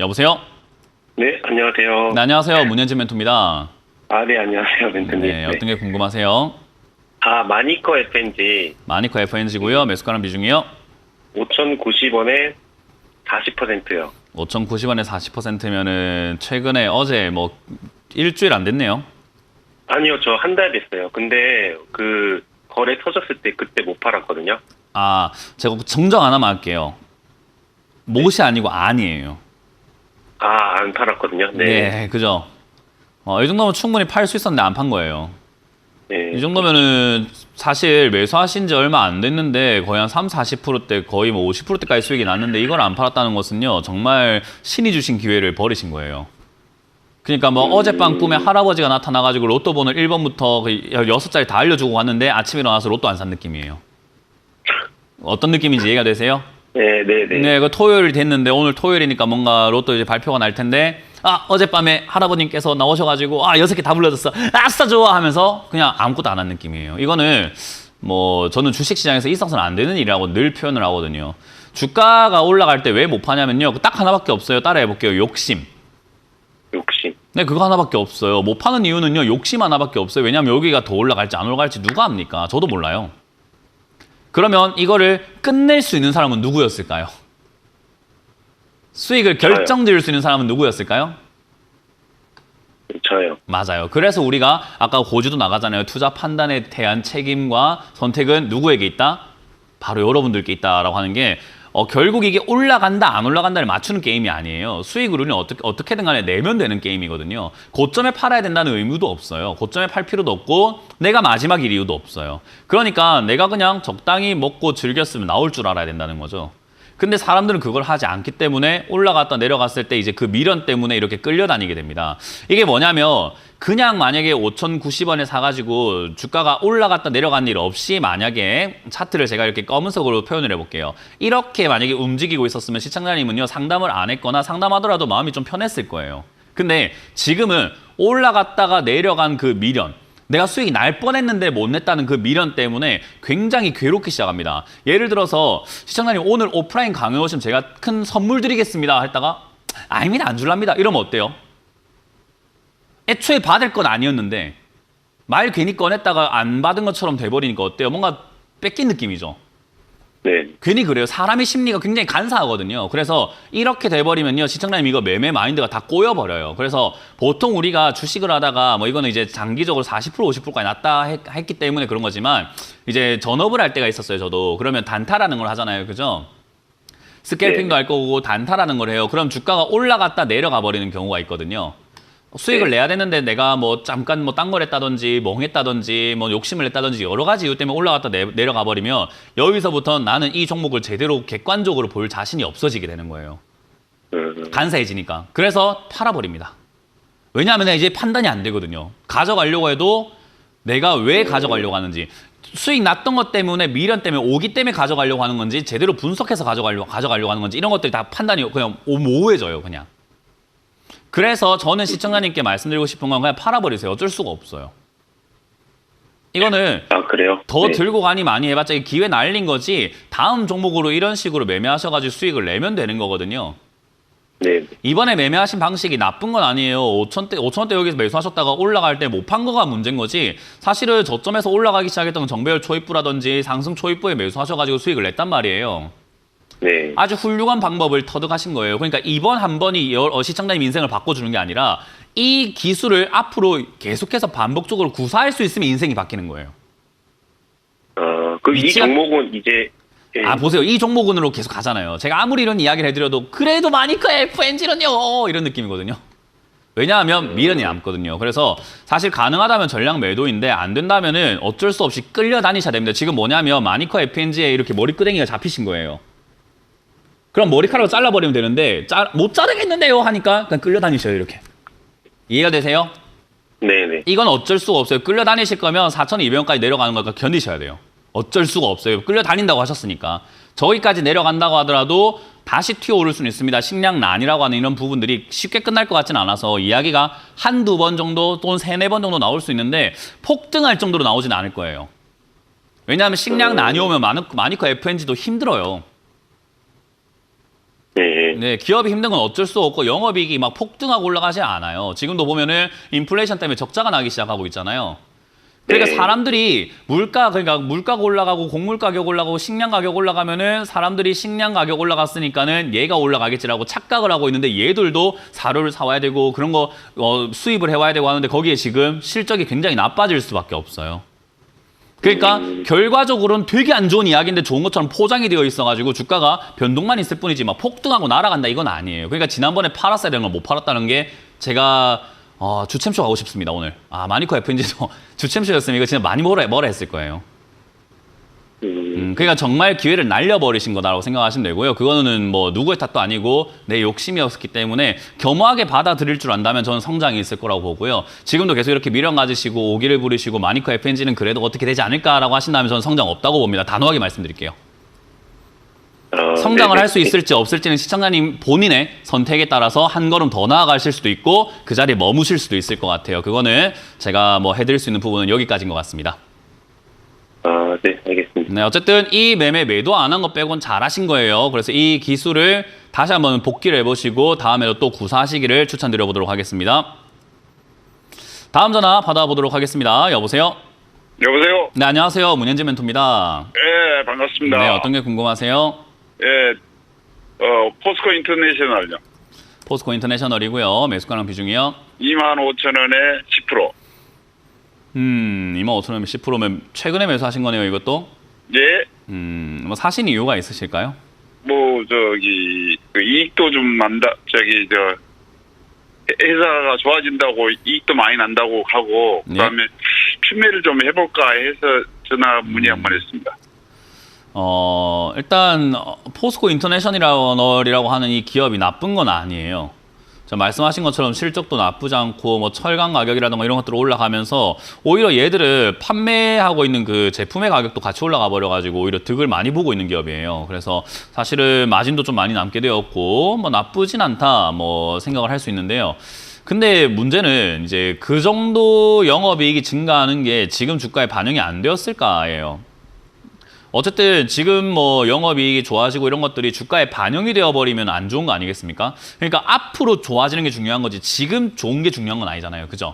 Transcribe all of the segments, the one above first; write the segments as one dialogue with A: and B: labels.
A: 여보세요?
B: 네, 안녕하세요.
A: 네, 안녕하세요. 문현진 멘토입니다.
B: 네, 안녕하세요, 멘토님.
A: 네, 어떤 게 궁금하세요?
B: 마니커 FNG
A: 마니커 FNG고요. 매수가는 비중이요?
B: 5,090원에 40%요.
A: 5,090원에 40%면은 최근에 어제 뭐 일주일 안 됐네요.
B: 아니요, 저 한 달 됐어요. 근데 그 거래 터졌을 때 그때 못 팔았거든요.
A: 제가 정정 하나만 할게요. 못이 아니고 아니에요.
B: 안 팔았거든요. 네.
A: 네, 그죠? 이 정도면 충분히 팔 수 있었는데 안 판 거예요.
B: 네.
A: 이 정도면은 사실 매수하신 지 얼마 안 됐는데 거의 한 3, 40%대 거의 뭐 50%대까지 수익이 났는데 이걸 안 팔았다는 것은요. 정말 신이 주신 기회를 버리신 거예요. 그러니까 뭐 어젯밤 꿈에 할아버지가 나타나가지고 로또 번호 1번부터 6자리 다 알려주고 갔는데 아침에 일어나서 로또 안 산 느낌이에요. 어떤 느낌인지 이해가 되세요?
B: 네.
A: 네, 그 토요일 됐는데 오늘 토요일이니까 뭔가 로또 이제 발표가 날 텐데 어젯밤에 할아버님께서 나오셔가지고 6개 다 불러줬어. 아싸 좋아 하면서 그냥 아무것도 안 한 느낌이에요. 이거는 뭐 저는 주식시장에서 있어서는 안 되는 일이라고 늘 표현을 하거든요. 주가가 올라갈 때 왜 못 파냐면요. 딱 하나밖에 없어요. 따라해볼게요. 욕심. 네, 그거 하나밖에 없어요. 못 파는 이유는요. 욕심 하나밖에 없어요. 왜냐하면 여기가 더 올라갈지 안 올라갈지 누가 압니까? 저도 몰라요. 그러면 이거를 끝낼 수 있는 사람은 누구였을까요? 수익을 결정지을 수 있는 사람은 누구였을까요?
B: 저요.
A: 맞아요. 그래서 우리가 아까 고지도 나가잖아요. 투자 판단에 대한 책임과 선택은 누구에게 있다? 바로 여러분들께 있다라고 하는 게 결국 이게 올라간다 안 올라간다를 맞추는 게임이 아니에요. 수익을 우리는 어떻게든 간에 내면 되는 게임이거든요. 고점에 팔아야 된다는 의무도 없어요. 고점에 팔 필요도 없고 내가 마지막일 이유도 없어요. 그러니까 내가 그냥 적당히 먹고 즐겼으면 나올 줄 알아야 된다는 거죠. 근데 사람들은 그걸 하지 않기 때문에 올라갔다 내려갔을 때 이제 그 미련 때문에 이렇게 끌려다니게 됩니다. 이게 뭐냐면 그냥 만약에 5,090원에 사가지고 주가가 올라갔다 내려간 일 없이 만약에 차트를 제가 이렇게 검은색으로 표현을 해볼게요. 이렇게 만약에 움직이고 있었으면 시청자님은요 상담을 안 했거나 상담하더라도 마음이 좀 편했을 거예요. 근데 지금은 올라갔다가 내려간 그 미련, 내가 수익이 날 뻔했는데 못 냈다는 그 미련 때문에 굉장히 괴롭기 시작합니다. 예를 들어서 시청자님 오늘 오프라인 강의 오시면 제가 큰 선물 드리겠습니다 했다가 아닙니다 안 줄랍니다 이러면 어때요? 애초에 받을 건 아니었는데 말 괜히 꺼냈다가 안 받은 것처럼 돼버리니까 어때요? 뭔가 뺏긴 느낌이죠.
B: 네.
A: 괜히 그래요. 사람의 심리가 굉장히 간사하거든요. 그래서 이렇게 돼버리면요. 시청자님 이거 매매 마인드가 다 꼬여버려요. 그래서 보통 우리가 주식을 하다가 뭐 이거는 이제 장기적으로 40% 50%까지 났다 했기 때문에 그런 거지만 이제 전업을 할 때가 있었어요. 저도. 그러면 단타라는 걸 하잖아요. 그죠? 스캘핑도 할 거고 단타라는 걸 해요. 그럼 주가가 올라갔다 내려가 버리는 경우가 있거든요. 수익을 내야 되는데 내가 뭐 잠깐 뭐 딴 걸 했다든지 멍했다든지 뭐 욕심을 냈다든지 여러 가지 이유 때문에 올라갔다 내려가 버리면 여기서부터 나는 이 종목을 제대로 객관적으로 볼 자신이 없어지게 되는 거예요. 간사해지니까. 그래서 팔아버립니다. 왜냐하면 이제 판단이 안 되거든요. 가져가려고 해도 내가 왜 가져가려고 하는지 수익 났던 것 때문에 미련 때문에 오기 때문에 가져가려고 하는 건지 제대로 분석해서 가져가려고 하는 건지 이런 것들이 다 판단이 그냥 모호해져요. 그냥. 그래서 저는 시청자님께 말씀드리고 싶은 건 그냥 팔아버리세요. 어쩔 수가 없어요. 이거는
B: 그래요?
A: 더
B: 네.
A: 들고 가니 많이 해봤자 기회 날린 거지 다음 종목으로 이런 식으로 매매하셔가지고 수익을 내면 되는 거거든요.
B: 네.
A: 이번에 매매하신 방식이 나쁜 건 아니에요. 5천원대 여기서 매수하셨다가 올라갈 때 못 판 거가 문제인 거지 사실은 저점에서 올라가기 시작했던 정배열 초입부라든지 상승 초입부에 매수하셔가지고 수익을 냈단 말이에요.
B: 네.
A: 아주 훌륭한 방법을 터득하신 거예요. 그러니까 이번 한 번이 시청자님 인생을 바꿔주는 게 아니라 이 기술을 앞으로 계속해서 반복적으로 구사할 수 있으면 인생이 바뀌는 거예요.
B: 이 종목은 이제
A: 보세요. 이 종목은으로 계속 가잖아요. 제가 아무리 이런 이야기를 해드려도 그래도 마니커 FNG는요 이런 느낌이거든요. 왜냐하면 미련이 남거든요. 그래서 사실 가능하다면 전량 매도인데 안 된다면은 어쩔 수 없이 끌려다니셔야 됩니다. 지금 뭐냐면 마니커 FNG에 이렇게 머리끄댕이가 잡히신 거예요. 그럼 머리카락을 잘라버리면 되는데 못 자르겠는데요 하니까 그냥 끌려다니셔요. 이렇게. 이해가 되세요?
B: 네네.
A: 이건 어쩔 수가 없어요. 끌려다니실 거면 4,200원까지 내려가는 거니까 견디셔야 돼요. 어쩔 수가 없어요. 끌려다닌다고 하셨으니까. 저기까지 내려간다고 하더라도 다시 튀어오를 수는 있습니다. 식량난이라고 하는 이런 부분들이 쉽게 끝날 것 같지는 않아서 이야기가 한두 번 정도 또는 3-4번 정도 나올 수 있는데 폭등할 정도로 나오지는 않을 거예요. 왜냐하면 식량난이 오면 마니커 FNG도 힘들어요.
B: 네.
A: 네, 기업이 힘든 건 어쩔 수 없고 영업이익이 막 폭등하고 올라가지 않아요. 지금도 보면은 인플레이션 때문에 적자가 나기 시작하고 있잖아요. 그러니까
B: 네.
A: 사람들이 그러니까 물가가 올라가고 곡물 가격 올라가고 식량 가격 올라가면은 사람들이 식량 가격 올라갔으니까는 얘가 올라가겠지라고 착각을 하고 있는데 얘들도 사료를 사와야 되고 그런 거 수입을 해와야 되고 하는데 거기에 지금 실적이 굉장히 나빠질 수밖에 없어요. 그러니까 결과적으로는 되게 안 좋은 이야기인데 좋은 것처럼 포장이 되어 있어가지고 주가가 변동만 있을 뿐이지 막 폭등하고 날아간다 이건 아니에요. 그러니까 지난번에 팔았어야 되는 걸 못 팔았다는 게 제가 주챔쇼 가고 싶습니다 오늘. 마니커 FNG도 주챔쇼였으면 이거 진짜 많이 뭐라 했을 거예요. 그러니까 정말 기회를 날려버리신 거다라고 생각하시면 되고요. 그거는 뭐 누구의 탓도 아니고 내 욕심이었기 때문에 겸허하게 받아들일 줄 안다면 저는 성장이 있을 거라고 보고요. 지금도 계속 이렇게 미련 가지시고 오기를 부리시고 마니커 FNG는 그래도 어떻게 되지 않을까라고 하신다면 저는 성장 없다고 봅니다. 단호하게 말씀드릴게요. 성장을
B: 네네.
A: 할 수 있을지 없을지는 시청자님 본인의 선택에 따라서 한 걸음 더 나아가실 수도 있고 그 자리에 머무실 수도 있을 것 같아요. 그거는 제가 뭐 해드릴 수 있는 부분은 여기까지인 것 같습니다.
B: 네, 알겠습니다.
A: 네, 어쨌든 이 매도 안 한 거 빼곤 잘하신 거예요. 그래서 이 기술을 다시 한번 복기를 해보시고 다음에도 또 구사하시기를 추천드려보도록 하겠습니다. 다음 전화 받아보도록 하겠습니다. 여보세요?
C: 여보세요?
A: 네, 안녕하세요. 문현재 멘토입니다.
C: 예, 반갑습니다.
A: 네, 어떤 게 궁금하세요?
C: 예, 포스코 인터내셔널요.
A: 포스코 인터내셔널이고요. 매수가랑 비중이요?
C: 25,000원에 10%.
A: 25,000원이면 10%면 최근에 매수하신 거네요, 이것도?
C: 예,
A: 뭐 사신 이유가 있으실까요?
C: 그 이익도 좀 회사가 좋아진다고 이익도 많이 난다고 하고,
A: 네.
C: 그 다음에 판매를 좀 해볼까 해서 전화 문의 한번 했습니다.
A: 일단 포스코 인터내셔널이라고 하는 이 기업이 나쁜 건 아니에요. 말씀하신 것처럼 실적도 나쁘지 않고 뭐 철강 가격이라든가 이런 것들 올라가면서 오히려 얘들을 판매하고 있는 그 제품의 가격도 같이 올라가 버려가지고 오히려 득을 많이 보고 있는 기업이에요. 그래서 사실은 마진도 좀 많이 남게 되었고 뭐 나쁘진 않다 뭐 생각을 할 수 있는데요. 근데 문제는 이제 그 정도 영업이익이 증가하는 게 지금 주가에 반영이 안 되었을까예요. 어쨌든 지금 뭐 영업이익이 좋아지고 이런 것들이 주가에 반영이 되어버리면 안 좋은 거 아니겠습니까? 그러니까 앞으로 좋아지는 게 중요한 거지 지금 좋은 게 중요한 건 아니잖아요. 그죠?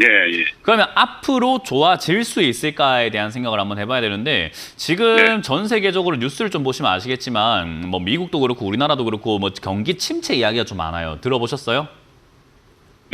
C: 예, 예.
A: 그러면 앞으로 좋아질 수 있을까에 대한 생각을 한번 해봐야 되는데 지금
C: 네.
A: 전 세계적으로 뉴스를 좀 보시면 아시겠지만 뭐 미국도 그렇고 우리나라도 그렇고 뭐 경기 침체 이야기가 좀 많아요. 들어보셨어요?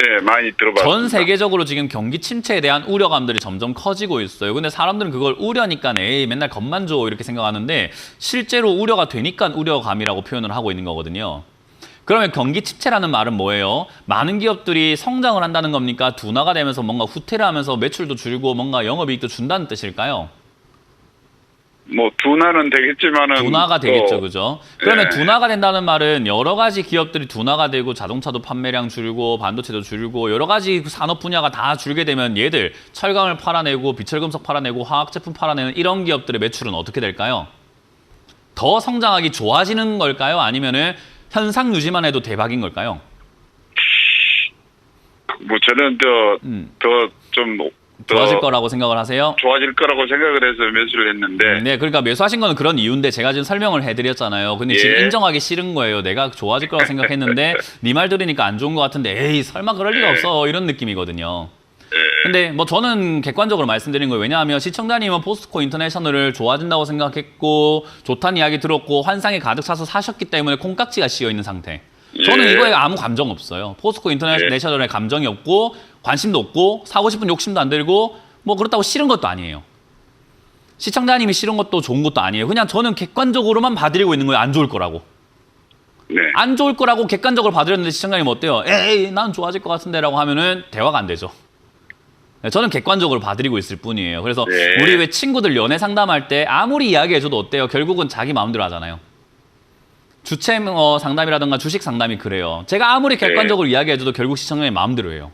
C: 네, 많이 들어봤습니다.
A: 전 세계적으로 지금 경기 침체에 대한 우려감들이 점점 커지고 있어요. 근데 사람들은 그걸 우려니까 에이 맨날 겁만 줘 이렇게 생각하는데 실제로 우려가 되니까 우려감이라고 표현을 하고 있는 거거든요. 그러면 경기 침체라는 말은 뭐예요? 많은 기업들이 성장을 한다는 겁니까? 둔화가 되면서 뭔가 후퇴를 하면서 매출도 줄고 뭔가 영업이익도 준다는 뜻일까요?
C: 뭐 둔화는 되겠지만은
A: 둔화가 되겠죠, 그죠? 그러면
C: 네.
A: 둔화가 된다는 말은 여러 가지 기업들이 둔화가 되고 자동차도 판매량 줄고 반도체도 줄고 여러 가지 산업 분야가 다 줄게 되면 얘들 철강을 팔아내고 비철금속 팔아내고 화학 제품 팔아내는 이런 기업들의 매출은 어떻게 될까요? 더 성장하기 좋아지는 걸까요? 아니면은 현상 유지만 해도 대박인 걸까요?
C: 뭐 저는 더좀
A: 좋아질 거라고 생각을 하세요?
C: 좋아질 거라고 생각을 해서 매수를 했는데
A: 네, 그러니까 매수하신 거는 그런 이유인데 제가 지금 설명을 해드렸잖아요. 근데 지금
C: 예.
A: 인정하기 싫은 거예요. 내가 좋아질 거라고 생각했는데 네 말 들으니까 안 좋은 것 같은데 에이 설마 그럴 리가 없어 이런 느낌이거든요. 근데 뭐 저는 객관적으로 말씀드린 거예요. 왜냐하면 시청자님은 포스코 인터내셔널을 좋아진다고 생각했고 좋다는 이야기 들었고 환상에 가득 차서 사셨기 때문에 콩깍지가 씌어 있는 상태. 저는
C: 예.
A: 이거에 아무 감정 없어요. 포스코 인터내셔널에 감정이 없고 관심도 없고 사고 싶은 욕심도 안 들고 뭐 그렇다고 싫은 것도 아니에요. 시청자님이 싫은 것도 좋은 것도 아니에요. 그냥 저는 객관적으로만 봐드리고 있는 거예요. 안 좋을 거라고.
C: 네.
A: 안 좋을 거라고 객관적으로 봐드렸는데 시청자님 어때요? 에이 난 좋아질 것 같은데 라고 하면은 대화가 안 되죠. 네, 저는 객관적으로 봐드리고 있을 뿐이에요. 그래서
C: 네.
A: 우리 왜 친구들 연애 상담할 때 아무리 이야기해줘도 어때요? 결국은 자기 마음대로 하잖아요. 주체 상담이라든가 주식 상담이 그래요. 제가 아무리 객관적으로 이야기해줘도 결국 시청자의 마음대로 해요.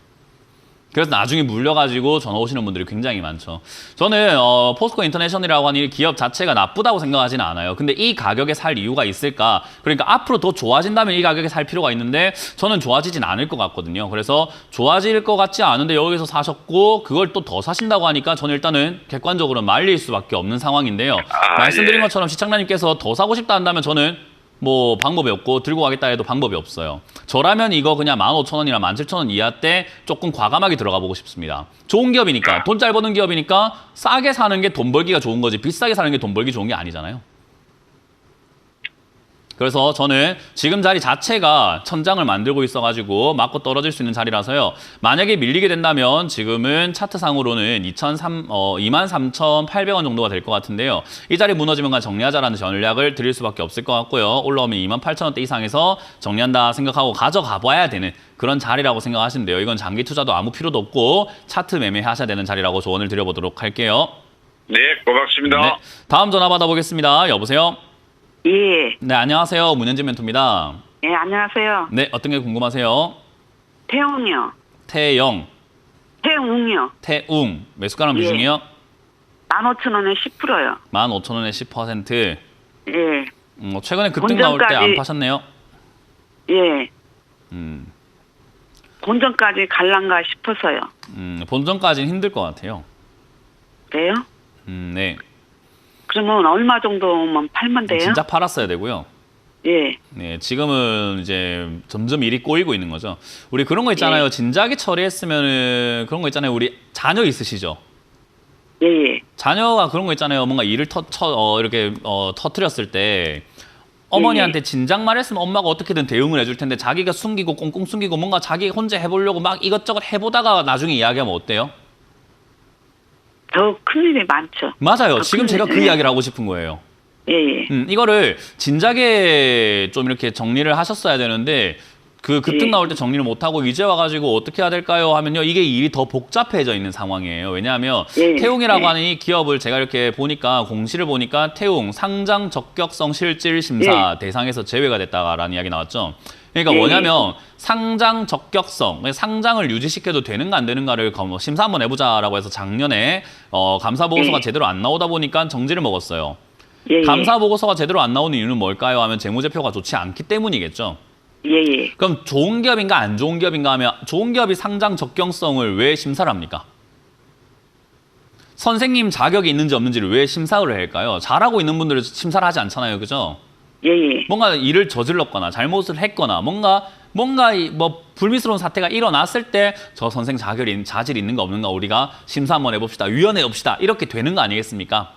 A: 그래서 나중에 물려가지고 전화 오시는 분들이 굉장히 많죠. 저는 포스코 인터내셔널이라고 하는 이 기업 자체가 나쁘다고 생각하지는 않아요. 근데 이 가격에 살 이유가 있을까? 그러니까 앞으로 더 좋아진다면 이 가격에 살 필요가 있는데 저는 좋아지진 않을 것 같거든요. 그래서 좋아질 것 같지 않은데 여기서 사셨고 그걸 또 더 사신다고 하니까 저는 일단은 객관적으로 말릴 수밖에 없는 상황인데요. 말씀드린
C: 예.
A: 것처럼 시청자님께서 더 사고 싶다 한다면 저는 뭐 방법이 없고 들고 가겠다 해도 방법이 없어요. 저라면 이거 그냥 15,000원이나 17,000원 이하 때 조금 과감하게 들어가 보고 싶습니다. 좋은 기업이니까, 돈 잘 버는 기업이니까 싸게 사는 게 돈 벌기가 좋은 거지 비싸게 사는 게 돈 벌기 좋은 게 아니잖아요. 그래서 저는 지금 자리 자체가 천장을 만들고 있어가지고 맞고 떨어질 수 있는 자리라서요. 만약에 밀리게 된다면 지금은 차트상으로는 23,800원 정도가 될 것 같은데요. 이 자리 무너지면 그냥 정리하자라는 전략을 드릴 수밖에 없을 것 같고요. 올라오면 28,000원대 이상에서 정리한다 생각하고 가져가 봐야 되는 그런 자리라고 생각하시면 돼요. 이건 장기 투자도 아무 필요도 없고 차트 매매하셔야 되는 자리라고 조언을 드려보도록 할게요.
C: 네, 고맙습니다.
A: 네, 다음 전화 받아보겠습니다. 여보세요?
D: 예.
A: 네, 안녕하세요. 문현진 멘토입니다.
D: 예, 안녕하세요.
A: 네, 어떤 게 궁금하세요?
D: 태웅이요.
A: 태영,
D: 태웅이요.
A: 태웅, 매수가랑
D: 예.
A: 비중이요?
D: 15,000원에 10%요.
A: 15,000원에 10%.
D: 예.
A: 최근에 급등 나올 때 안 파셨네요?
D: 예.
A: 음,
D: 본전까지 갈란가 싶어서요.
A: 본전까지는 힘들 것 같아요.
D: 그래요?
A: 네.
D: 그러면 얼마 정도만 팔면 돼요?
A: 진짜 팔았어야 되고요.
D: 예.
A: 네, 지금은 이제 점점 일이 꼬이고 있는 거죠. 우리 그런 거 있잖아요.
D: 예.
A: 진작에 처리했으면은 그런 거 있잖아요. 우리 자녀 있으시죠?
D: 예, 예.
A: 자녀가 그런 거 있잖아요. 뭔가 일을 이렇게 터트렸을 때 어머니한테 진작 말했으면 엄마가 어떻게든 대응을 해줄 텐데 자기가 숨기고 꽁꽁 숨기고 뭔가 자기 혼자 해보려고 막 이것저것 해보다가 나중에 이야기하면 어때요?
D: 더 큰일이 많죠.
A: 맞아요. 지금 제가 그
D: 예.
A: 이야기를 하고 싶은 거예요.
D: 예, 예.
A: 이거를 진작에 좀 이렇게 정리를 하셨어야 되는데 그 급등
D: 예.
A: 나올 때 정리를 못하고 이제 와가지고 어떻게 해야 될까요? 하면요. 이게 일이 더 복잡해져 있는 상황이에요. 왜냐하면
D: 예.
A: 태웅이라고
D: 예.
A: 하는 이 기업을 제가 이렇게 보니까 공시를 보니까 태웅 상장 적격성 실질 심사 대상에서 제외가 됐다라는 이야기 나왔죠. 그러니까
D: 예.
A: 뭐냐면 상장 적격성, 상장을 유지시켜도 되는가 안 되는가를 심사 한번 해보자라고 해서 작년에 감사 보고서가
D: 예.
A: 제대로 안 나오다 보니까 정지를 먹었어요.
D: 예, 예.
A: 감사 보고서가 제대로 안 나오는 이유는 뭘까요? 하면 재무제표가 좋지 않기 때문이겠죠.
D: 예, 예.
A: 그럼 좋은 기업인가 안 좋은 기업인가 하면 좋은 기업이 상장 적격성을 왜 심사를 합니까? 선생님 자격이 있는지 없는지를 왜 심사를 할까요? 잘하고 있는 분들은 심사를 하지 않잖아요. 그죠?
D: 예, 예.
A: 뭔가 일을 저질렀거나 잘못을 했거나 뭔가 뭐 불미스러운 사태가 일어났을 때 저 선생 자질이 있는가 없는가 우리가 심사 한번 해봅시다. 위원회 봅시다. 이렇게 되는 거 아니겠습니까?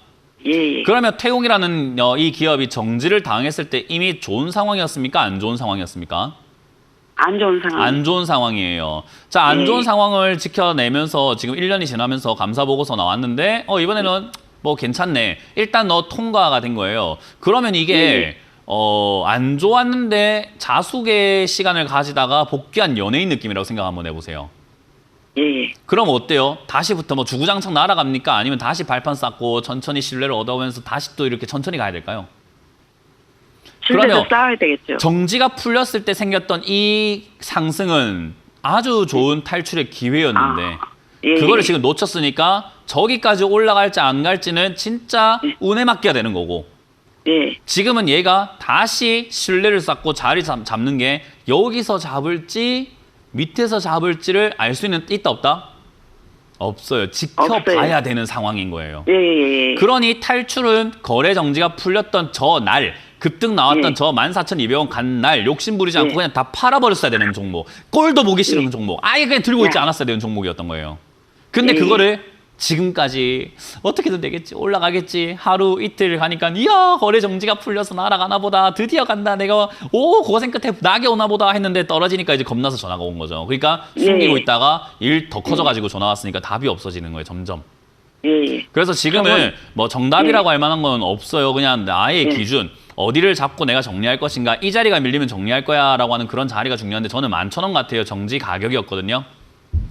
D: 예, 예.
A: 그러면 태용이라는 이 기업이 정지를 당했을 때 이미 좋은 상황이었습니까? 안 좋은 상황이었습니까?
D: 안 좋은 상황.
A: 안 좋은 상황이에요. 자, 안 좋은 상황을 지켜내면서 지금 1년이 지나면서 감사 보고서 나왔는데 이번에는 뭐 괜찮네. 일단 너 통과가 된 거예요. 그러면 이게 안 좋았는데 자숙의 시간을 가지다가 복귀한 연예인 느낌이라고 생각 한번 해보세요.
D: 예, 예.
A: 그럼 어때요? 다시부터 뭐 주구장창 날아갑니까? 아니면 다시 발판 쌓고 천천히 신뢰를 얻어오면서 다시 또 이렇게 천천히 가야 될까요?
D: 신뢰도
A: 그러면
D: 쌓아야 되겠죠.
A: 정지가 풀렸을 때 생겼던 이 상승은 아주 좋은 탈출의 기회였는데
D: 예,
A: 그거를
D: 예.
A: 지금 놓쳤으니까 저기까지 올라갈지 안 갈지는 진짜 운에 맡겨야 되는 거고
D: 예.
A: 지금은 얘가 다시 신뢰를 쌓고 자리 잡는 게 여기서 잡을지 밑에서 잡을지를 알 수 있다 없다? 없어요. 지켜봐야
D: 없어요.
A: 되는 상황인 거예요.
D: 예, 예, 예.
A: 그러니 탈출은 거래 정지가 풀렸던 저 날, 급등 나왔던
D: 예.
A: 저 14,200원 간 날 욕심 부리지 않고
D: 예.
A: 그냥 다 팔아버렸어야 되는 종목. 꼴도 보기 싫은 종목. 아예 그냥 들고 있지
D: 예.
A: 않았어야 되는 종목이었던 거예요. 근데
D: 예.
A: 그거를 지금까지 어떻게든 되겠지, 올라가겠지, 하루 이틀 가니까 이야 거래 정지가 풀려서 날아가나 보다, 드디어 간다, 내가 오 고생 끝에 낙이 오나 보다 했는데 떨어지니까 이제 겁나서 전화가 온 거죠. 그러니까 숨기고
D: 예.
A: 있다가 일 더 커져가지고 전화 왔으니까 답이 없어지는 거예요, 점점.
D: 예, 예.
A: 그래서 지금은
D: 그러면-
A: 뭐 정답이라고 할 만한 건 없어요. 그냥 나의
D: 예.
A: 기준. 어디를 잡고 내가 정리할 것인가. 이 자리가 밀리면 정리할 거야 라고 하는 그런 자리가 중요한데 저는 11,000원 같아요. 정지 가격이었거든요.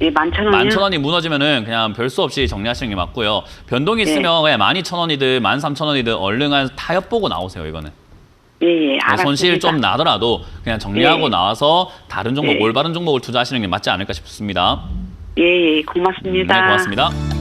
D: 예, 11,000원이요?
A: 11,000원이 무너지면은 그냥 별 수 없이 정리하시는 게 맞고요. 변동이 있으면 그냥 12,000원이든 13,000원이든 얼른 타협 보고 나오세요. 이거는.
D: 예, 예. 알았습니다.
A: 손실 좀 나더라도 그냥 정리하고
D: 예.
A: 나와서 다른 종목,
D: 예.
A: 올바른 종목을 투자하시는 게 맞지 않을까 싶습니다.
D: 예, 예. 고맙습니다.
A: 네, 고맙습니다.